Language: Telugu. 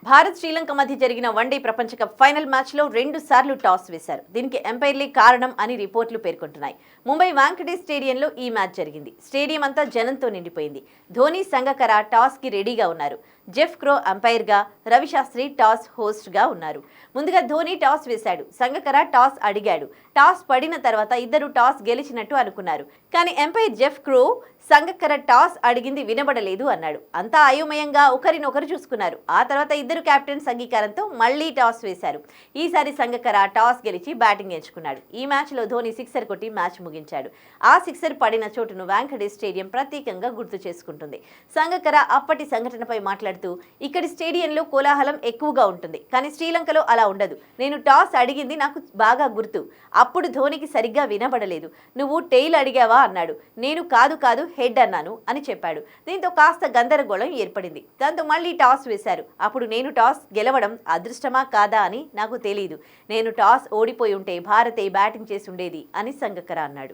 భారత్ శ్రీలంక మధ్య జరిగిన వన్డే ప్రపంచ కప్ ఫైనల్ మ్యాచ్లో 2 సార్లు టాస్ వేశారు. దీనికి ఎంపైర్లే కారణం అని రిపోర్టులు పేర్కొంటున్నాయి. ముంబై వాంకడే స్టేడియంలో ఈ మ్యాచ్ జరిగింది. స్టేడియం అంతా జనంతో నిండిపోయింది. ధోని, సంగకర టాస్కి రెడీగా ఉన్నారు. జెఫ్ క్రో అంపైర్గా, రవిశాస్త్రి టాస్ హోస్ట్గా ఉన్నారు. ముందుగా ధోని టాస్ వేశాడు. సంగకర టాస్ అడిగాడు. టాస్ పడిన తర్వాత ఇద్దరు టాస్ గెలిచినట్టు అనుకున్నారు. కానీ ఎంపైర్ జెఫ్ క్రో సంగకర టాస్ అడిగింది వినబడలేదు అన్నాడు. అంతా అయోమయంగా ఒకరినొకరు చూసుకున్నారు. ఆ తర్వాత ఇద్దరు కెప్టెన్స్ అంగీకారంతో మళ్లీ టాస్ వేశారు. ఈసారి సంగకర టాస్ గెలిచి బ్యాటింగ్ ఎంచుకున్నాడు. ఈ మ్యాచ్లో ధోని సిక్సర్ కొట్టి మ్యాచ్ ముగించాడు. ఆ సిక్సర్ పడిన చోటును వాంకడే స్టేడియం ప్రత్యేకంగా గుర్తు చేసుకుంటుంది. సంగకర అప్పటి సంఘటనపై మాట్లాడుతూ, ఇక్కడి స్టేడియంలో కోలాహలం ఎక్కువగా ఉంటుంది, కానీ శ్రీలంకలో అలా ఉండదు. నేను టాస్ అడిగింది నాకు బాగా గుర్తు. అప్పుడు ధోనికి సరిగ్గా వినబడలేదు. నువ్వు టెయిల్ అడిగావా అన్నాడు. నేను కాదు హెడ్ అన్నాను అని చెప్పాడు. దీంతో కాస్త గందరగోళం ఏర్పడింది. దాంతో మళ్ళీ టాస్ వేశారు. అప్పుడు నేను టాస్ గెలవడం అదృష్టమా కాదా అని నాకు తెలీదు. నేను టాస్ ఓడిపోయి ఉంటే భారతే బ్యాటింగ్ చేసి ఉండేది అని సంగకర అన్నాడు.